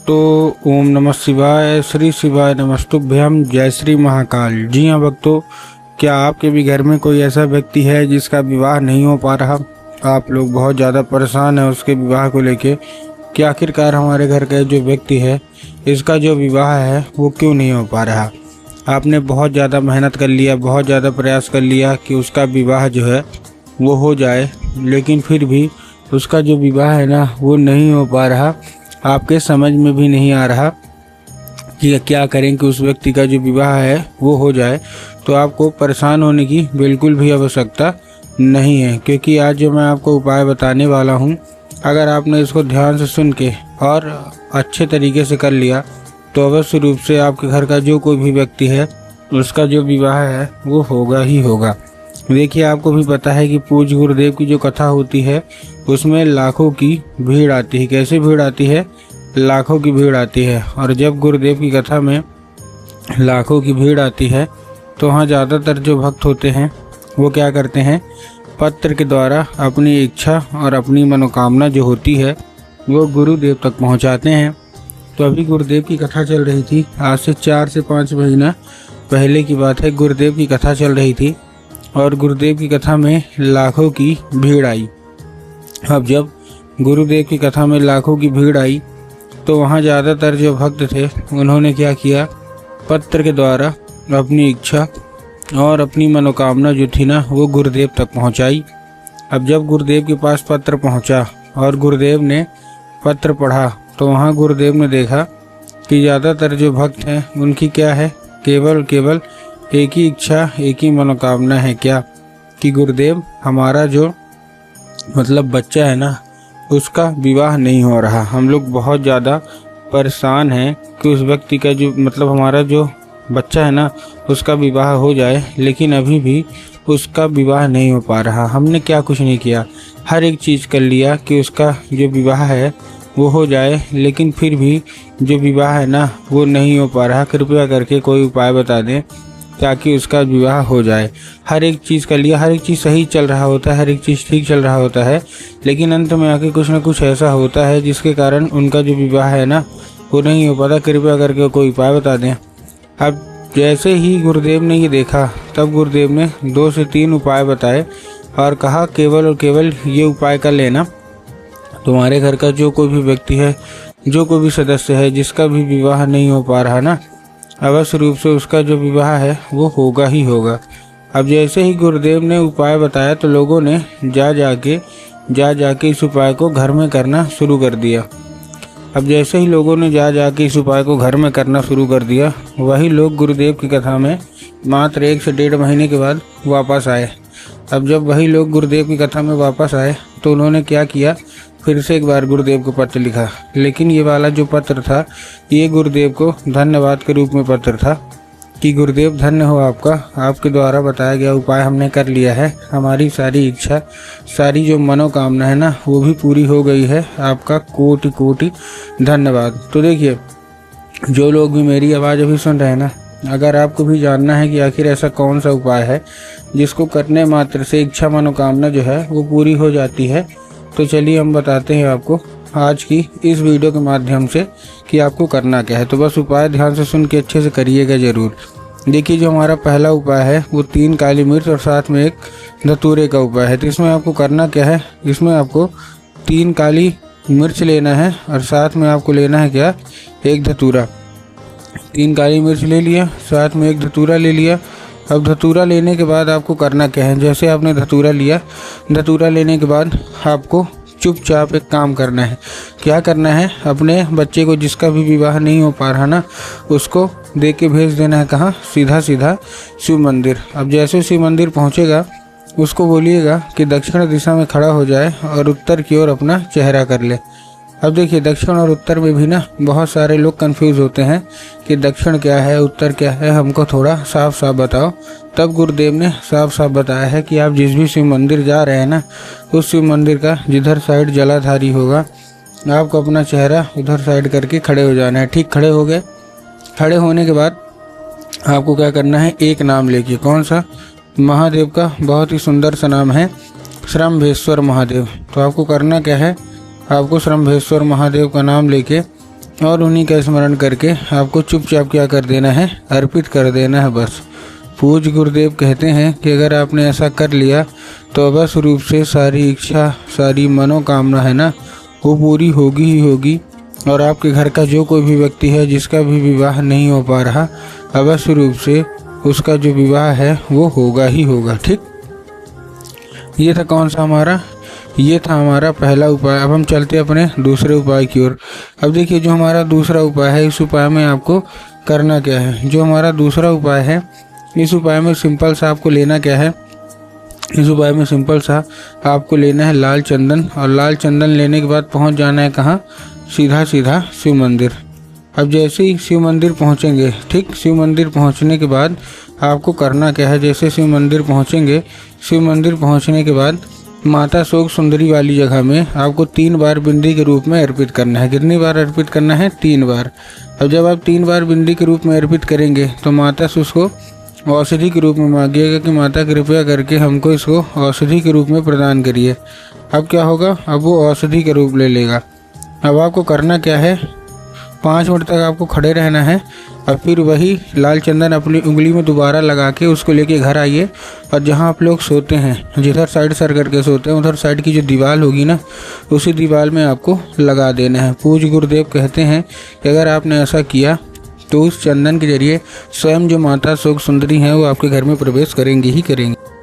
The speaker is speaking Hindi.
ओम नमः शिवाय, श्री शिवाय नमस्तुभ्यम, जय श्री महाकाल। जी हाँ भक्तों, क्या आपके भी घर में कोई ऐसा व्यक्ति है जिसका विवाह नहीं हो पा रहा? आप लोग बहुत ज़्यादा परेशान हैं उसके विवाह को लेके कि आखिरकार हमारे घर का जो व्यक्ति है इसका जो विवाह है वो क्यों नहीं हो पा रहा। आपने बहुत ज़्यादा मेहनत कर लिया, बहुत ज़्यादा प्रयास कर लिया कि उसका विवाह जो है वो हो जाए, लेकिन फिर भी उसका जो विवाह है ना वो नहीं हो पा रहा। आपके समझ में भी नहीं आ रहा कि क्या करें कि उस व्यक्ति का जो विवाह है वो हो जाए। तो आपको परेशान होने की बिल्कुल भी आवश्यकता नहीं है, क्योंकि आज जो मैं आपको उपाय बताने वाला हूँ, अगर आपने इसको ध्यान से सुन के और अच्छे तरीके से कर लिया तो अवश्य रूप से आपके घर का जो कोई भी व्यक्ति है उसका जो विवाह है वो होगा ही होगा। देखिए, आपको भी पता है कि पूज्य गुरुदेव की जो कथा होती है उसमें लाखों की भीड़ आती है। कैसे भीड़ आती है? लाखों की भीड़ आती है। और जब गुरुदेव की कथा में लाखों की भीड़ आती है तो वहाँ ज़्यादातर जो भक्त होते हैं वो क्या करते हैं, पत्र के द्वारा अपनी इच्छा और अपनी मनोकामना जो होती है वो गुरुदेव तक पहुँचाते हैं। तो अभी गुरुदेव की कथा चल रही थी, आज से 4 से 5 महीना पहले की बात है। गुरुदेव की कथा चल रही थी और गुरुदेव की कथा में लाखों की भीड़ आई। अब जब गुरुदेव की कथा में लाखों की भीड़ आई तो वहाँ ज़्यादातर जो भक्त थे उन्होंने क्या किया, पत्र के द्वारा अपनी इच्छा और अपनी मनोकामना जो थी ना वो गुरुदेव तक पहुँचाई। अब जब गुरुदेव के पास पत्र पहुँचा और गुरुदेव ने पत्र पढ़ा तो वहाँ गुरुदेव ने देखा कि ज़्यादातर जो भक्त हैं उनकी क्या है, केवल एक ही इच्छा, एक ही मनोकामना है, क्या कि गुरुदेव हमारा जो बच्चा है ना उसका विवाह नहीं हो रहा। हम लोग बहुत ज़्यादा परेशान हैं कि उस व्यक्ति का जो हमारा जो बच्चा है ना उसका विवाह हो जाए, लेकिन अभी भी उसका विवाह नहीं हो पा रहा। हमने क्या कुछ नहीं किया, हर एक चीज़ कर लिया कि उसका जो विवाह है वो हो जाए, लेकिन फिर भी जो विवाह है ना वो नहीं हो पा रहा। कृपया करके कोई उपाय बता दें ताकि उसका विवाह हो जाए। हर एक चीज़ कर लिया, हर एक चीज़ सही चल रहा होता है, हर एक चीज़ ठीक चल रहा होता है, लेकिन अंत में आके कुछ ना कुछ ऐसा होता है जिसके कारण उनका जो विवाह है ना वो नहीं हो पाता। कृपया करके कोई उपाय बता दें। अब जैसे ही गुरुदेव ने ये देखा तब गुरुदेव ने 2 से 3 उपाय बताए और कहा केवल और केवल ये उपाय कर लेना, तुम्हारे घर का जो कोई भी व्यक्ति है, जो कोई भी सदस्य है जिसका भी विवाह नहीं हो पा रहा ना, अवश्य रूप से उसका जो विवाह है वो होगा ही होगा। अब जैसे ही गुरुदेव ने उपाय बताया तो लोगों ने जा जाके इस उपाय को घर में करना शुरू कर दिया। अब जैसे ही लोगों ने जा जाके इस उपाय को घर में करना शुरू कर दिया, वही लोग गुरुदेव की कथा में मात्र 1 से 1.5 महीने के बाद वापस आए। अब जब वही लोग गुरुदेव की कथा में वापस आए तो उन्होंने क्या किया, फिर से एक बार गुरुदेव को पत्र लिखा। लेकिन ये वाला जो पत्र था ये गुरुदेव को धन्यवाद के रूप में पत्र था कि गुरुदेव धन्य हो आपका, आपके द्वारा बताया गया उपाय हमने कर लिया है, हमारी सारी इच्छा, सारी जो मनोकामना है ना वो भी पूरी हो गई है, आपका कोटि कोटि धन्यवाद। तो देखिए, जो लोग भी मेरी आवाज़ अभी सुन रहे हैं ना, अगर आपको भी जानना है कि आखिर ऐसा कौन सा उपाय है जिसको करने मात्र से इच्छा मनोकामना जो है वो पूरी हो जाती है, तो चलिए हम बताते हैं आपको आज की इस वीडियो के माध्यम से कि आपको करना क्या है। तो बस उपाय ध्यान से सुन के अच्छे से करिएगा ज़रूर। देखिए, जो हमारा पहला उपाय है वो 3 काली मिर्च और साथ में एक धतूरे का उपाय है। तो इसमें आपको करना क्या है, इसमें आपको 3 काली मिर्च लेना है और साथ में आपको लेना है क्या, एक धतूरा। 3 काली मिर्च ले लिया, साथ में एक धतूरा ले लिया। अब धतूरा लेने के बाद आपको करना क्या है, जैसे आपने धतूरा लिया, धतूरा लेने के बाद आपको चुपचाप एक काम करना है। क्या करना है, अपने बच्चे को जिसका भी विवाह नहीं हो पा रहा ना उसको दे के भेज देना है, कहाँ, सीधा शिव मंदिर। अब जैसे शिव मंदिर पहुँचेगा उसको बोलिएगा कि दक्षिण दिशा में खड़ा हो जाए और उत्तर की ओर अपना चेहरा कर ले। अब देखिए, दक्षिण और उत्तर में भी ना बहुत सारे लोग कंफ्यूज होते हैं कि दक्षिण क्या है, उत्तर क्या है, हमको थोड़ा साफ साफ बताओ। तब गुरुदेव ने साफ साफ बताया है कि आप जिस भी शिव मंदिर जा रहे हैं ना उस शिव मंदिर का जिधर साइड जलाधारी होगा आपको अपना चेहरा उधर साइड करके खड़े हो जाना है। ठीक खड़े हो गए, खड़े होने के बाद आपको क्या करना है, एक नाम लेके, कौन सा, महादेव का बहुत ही सुंदर सा नाम है, श्रम्भेश्वर महादेव। तो आपको करना क्या है, आपको श्रम्भेश्वर महादेव का नाम लेके और उन्हीं का स्मरण करके आपको चुपचाप क्या कर देना है, अर्पित कर देना है बस। पूज्य गुरुदेव कहते हैं कि अगर आपने ऐसा कर लिया तो अवश्य रूप से सारी इच्छा, सारी मनोकामना है ना, वो पूरी होगी ही होगी। और आपके घर का जो कोई भी व्यक्ति है जिसका भी विवाह नहीं हो पा रहा, अवश्य रूप से उसका जो विवाह है वो होगा ही होगा। ठीक, ये था कौन सा हमारा, ये था हमारा पहला उपाय। अब हम चलते हैं अपने दूसरे उपाय की ओर। अब देखिए जो हमारा दूसरा उपाय है, इस उपाय में आपको करना क्या है। जो हमारा दूसरा उपाय है, इस उपाय में सिंपल सा आपको लेना क्या है, इस उपाय में सिंपल सा आपको लेना है लाल चंदन। और लाल चंदन लेने के बाद पहुंच जाना है कहाँ, सीधा सीधा शिव मंदिर। अब जैसे ही शिव मंदिर पहुंचेंगे, ठीक, शिव मंदिर पहुंचने के बाद आपको करना क्या है, जैसे शिव मंदिर पहुंचेंगे, शिव मंदिर पहुंचने के बाद माता शोक सुंदरी वाली जगह में आपको 3 बार बिंदी के रूप में अर्पित करना है। कितनी बार अर्पित करना है, 3 बार। अब जब आप 3 बार बिंदी के रूप में अर्पित करेंगे तो माता से उसको औषधि के रूप में मांगिएगा कि माता कृपया करके हमको इसको औषधि के रूप में प्रदान करिए। अब क्या होगा, अब वो औषधि का रूप ले लेगा। अब आपको करना क्या है, 5 मिनट तक आपको खड़े रहना है और फिर वही लाल चंदन अपनी उंगली में दोबारा लगा के उसको लेके घर आइए। और जहाँ आप लोग सोते हैं, जिधर साइड सर करके सोते हैं, उधर साइड की जो दीवार होगी ना, उसी दीवार में आपको लगा देना है। पूज्य गुरुदेव कहते हैं कि अगर आपने ऐसा किया तो उस चंदन के जरिए स्वयं जो माता शोक सुंदरी हैं वो आपके घर में प्रवेश करेंगी ही करेंगी।